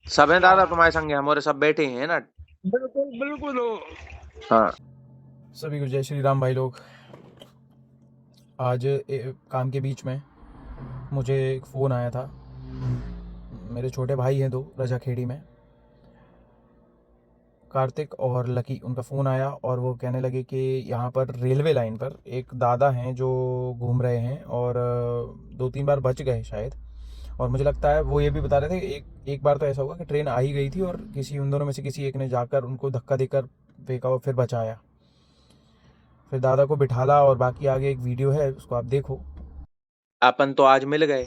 सब है दादा तुम्हारे संगे, हमारे सब बैठे हैं ना। बिल्कुल बिल्कुल हो। हाँ सभी को जय श्री राम भाई लोग। आज काम के बीच में मुझे एक फ़ोन आया था। मेरे छोटे भाई हैं दो रजाखेड़ी में, कार्तिक और लकी, उनका फ़ोन आया और वो कहने लगे कि यहाँ पर रेलवे लाइन पर एक दादा हैं जो घूम रहे हैं और 2-3 बार बच गए शायद। और मुझे लगता है वो ये भी बता रहे थे कि एक बार तो ऐसा हुआ कि ट्रेन आ ही गई थी और किसी उन दोनों में से किसी एक ने जाकर उनको धक्का देकर फेंका और फिर बचाया, फिर दादा को बिठाला और बाकी आगे एक वीडियो है, उसको आप देखो। अपन तो आज मिल गए,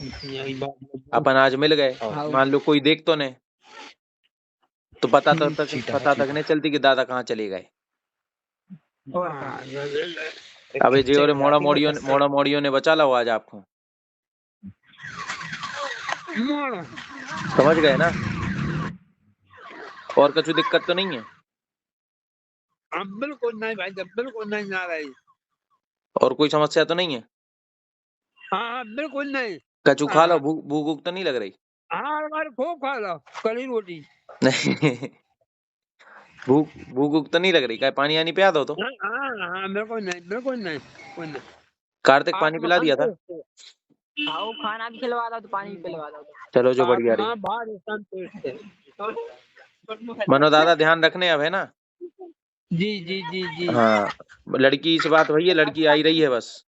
अपन आज मिल गए, मान लो कोई देख तो नहीं तो पता तक नहीं चलती कि दादा कहाँ चले गए। अबे जी और मोड़ा मोड़ियों ने बचा ला आज आपको, समझ गए ना। और कुछ दिक्कत तो नहीं है? बिल्कुल नहीं भाई, बिल्कुल नहीं ना रही। और कोई समस्या तो नहीं है? हाँ बिल्कुल नहीं। कचू खा लो, भूख तो नहीं लग रही? हाँ हमारे खूब खा लो कड़ी रोटी। भूख तो नहीं लग रही? क्या पानी आनी पिया दो तो। हाँ बिल्कुल नहीं, बिल्कुल नहीं। कार्तिक पानी पिला दिया था? आओ खाना भी खिलवा दो तो पानी भी पिलवा दो। चलो जो बढ़िया रही। मनो दादा ध्यान रखने अब है ना। जी जी जी जी। हाँ लड़की से बात हुई है, लड़की आई रही है बस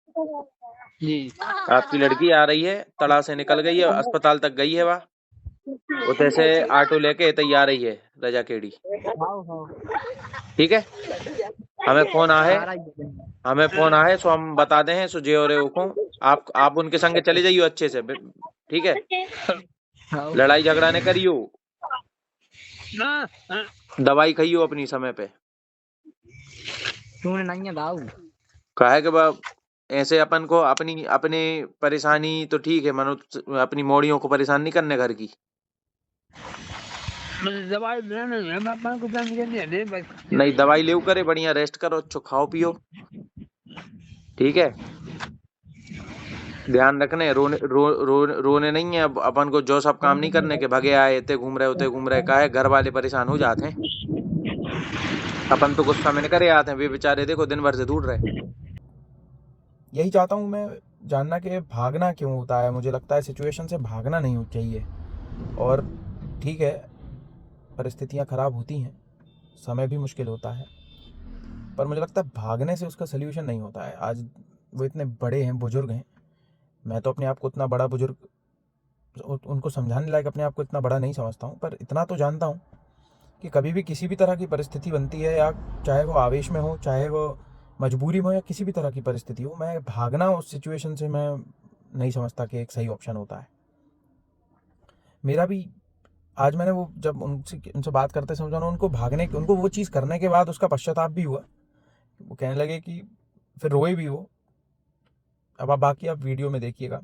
जी। आपकी लड़की आ रही है, तड़ा से निकल गई है, अस्पताल तक गई है, वहाँ उधर से ऑटो लेके तैयार रही है रजाखेड़ी। ठीक है, हमें फोन आए सो हम बता दे हैं सो जे और को आप उनके संगे चले जाइयो अच्छे से, ठीक है। लड़ाई झगड़ा नहीं करियो, दवाई खाइयो अपनी समय पे। तूने नहीं दाऊ कहे कि ऐसे अपन को अपनी परेशानी तो ठीक है, मनो अपनी मोड़ियों को परेशान नहीं करने घर की। दवाई नहीं दवाई ले करे, बढ़िया रेस्ट करो, अच्छो खाओ पियो, ठीक है। ध्यान रखने, रोने नहीं है। अब अपन को जो सब काम नहीं करने के भगे आए इतने घूम रहे उतने घूम रहे, का है घर वाले परेशान हो जाते हैं। अपन तो गुस्सा में करे आते हैं, वे बेचारे देखो दिन भर से दूर रहे। यही चाहता हूँ मैं जानना कि भागना क्यों होता है। मुझे लगता है सिचुएशन से भागना नहीं चाहिए। और ठीक है, परिस्थितियाँ ख़राब होती हैं, समय भी मुश्किल होता है, पर मुझे लगता है भागने से उसका सल्यूशन नहीं होता है। आज वो इतने बड़े हैं, बुजुर्ग हैं, मैं तो अपने आप को इतना बड़ा बुजुर्ग, उनको समझाने लायक अपने आप को इतना बड़ा नहीं समझता हूँ, पर इतना तो जानता हूँ कि कभी भी किसी भी तरह की परिस्थिति बनती है, या चाहे वो आवेश में हो, चाहे वो मजबूरी में हो, या किसी भी तरह की परिस्थिति हो, मैं भागना उस सिचुएशन से मैं नहीं समझता कि एक सही ऑप्शन होता है। मेरा भी आज मैंने वो जब उनसे बात करते समझा ना, उनको वो चीज़ करने के बाद उसका पश्चाताप भी हुआ। वो कहने लगे कि फिर रोए भी वो। अब आप बाकी आप वीडियो में देखिएगा।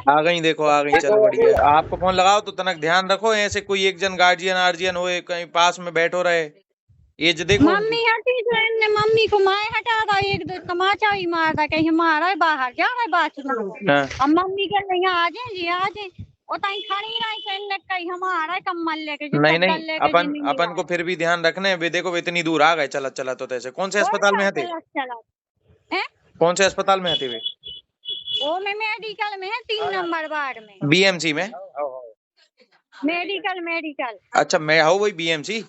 आ गई, देखो आ गई, चलो बढ़िया। आपको फोन लगाओ तो तनक ध्यान रखो, ऐसे कोई एक जन गार्जियन होए कहीं पास में बैठो रहे। ये जो देखो मम्मी हटी तो इनने मम्मी को माए हटा था, एक दो तमाचा ही मारता कहीं मारा है बाहर जा रहा है बाथरूम। अब मम्मी के नहीं आ जाए जी आ जाए, और ताई खड़ी रही से इनने कहीं हमारा कम्बल लेके नहीं अपन को फिर भी ध्यान रखने भी। देखो इतनी दूर आ गए चला तो तैसे। कौन से अस्पताल में थे? कौन से अस्पताल में थे वे? वो में मेडिकल में है, 3 नंबर वार्ड में। बीएमसी में? मेडिकल। अच्छा मैं हूँ वही बीएमसी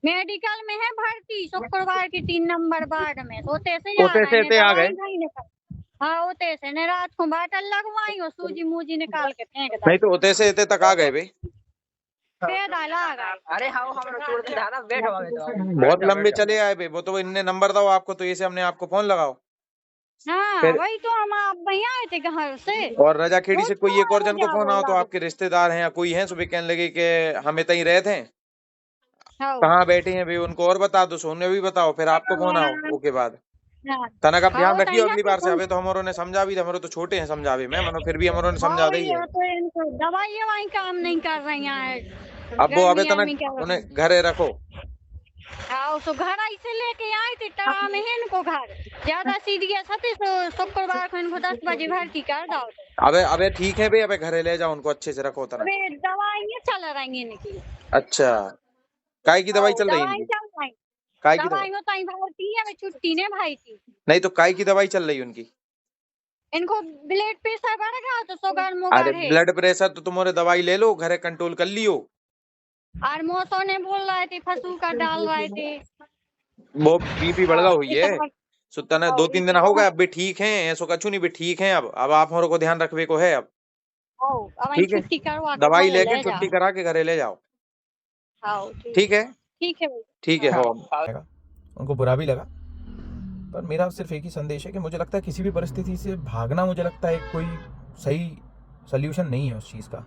मेडिकल में है भर्ती, शुक्रवार की 3 नंबर वार्ड में। होते से आ गए। हाँ होते से ने रात को बाटल लगवाई और सूजी मूजी निकाल के फेंक दी। नहीं तो होते से इतने तक आ गए भाई। अरे हाँ हम छोड़ दे दादा, बैठो बहुत लंबे चले आए भाई। वो तो इनने नंबर दो आपको, तो इसे हमने आपको फोन लगाओ। हाँ वही तो हम आप भैया आए थे घर से। और रजाखेड़ी से कोई एक और जन को फोन आओ तो आपके रिश्तेदार हैं या कोई है, सुबह कहने लगे कि हम इतना ही रहे थे, कहाँ बैठे हैं भाई, उनको और बता दो, सोने भी बताओ, फिर आपको फोन आओ। ओके बाद तनक आप ध्यान रखिए अगली बार से। अबे तो हमारों ने समझा भी, हमारे तो छोटे हैं समझावे में, मनो फिर भी हमारों ने समझा दी है। दवाई काम नहीं कर रही है। अब वो अबे तनक उन्हें घरे रखो। हाँ तो घर ऐसे लेके आई थी टड़ा में है इनको घर ज्यादा सीरियस है तो शुक्रवार को इनको 10 बजे भर्ती कर दो। अबे ठीक है भाई, अबे घरे ले जाओ उनको, अच्छे से रखो तरह। अबे दवाइयाँ चल रही हैं इनकी। अच्छा, काय की दवाई चल रही है दवाई इनकी? चल रही काय की दवाई? दवाई होता ही भर्ती है छुट्टी ने भाई थी। नहीं तो काय की दवाई चल रही है उनकी? इनको ब्लड प्रेशर बढ़ गया तो शुगर अरे मुगर है। ब्लड प्रेशर तो तुम्हारे दवाई ले लो, घरे कंट्रोल कर लियो। और मौसों ने बोल रहे थे फसू का डाल रहे थे। वो बीपी बढ़ गया हुई है सुत्ता ने, 2-3 दिन हो गए, अब भी ठीक है, ऐसो कछु नहीं भी ठीक है। अब आप हमारे को ध्यान रखवे को है। अब अब ठीक है, छुट्टी करवा के दवाई घरे लेके ले छुट्टी जाओ। करा के घरे ले जाओ। हाँ ठीक है, ठीक है भाई। ठीक है। हो आएगा। उनको बुरा भी लगा, पर मेरा सिर्फ एक ही संदेश है कि मुझे लगता है किसी भी परिस्थिति से भागना, मुझे लगता है कोई सही सल्यूशन नहीं है उस चीज़ का।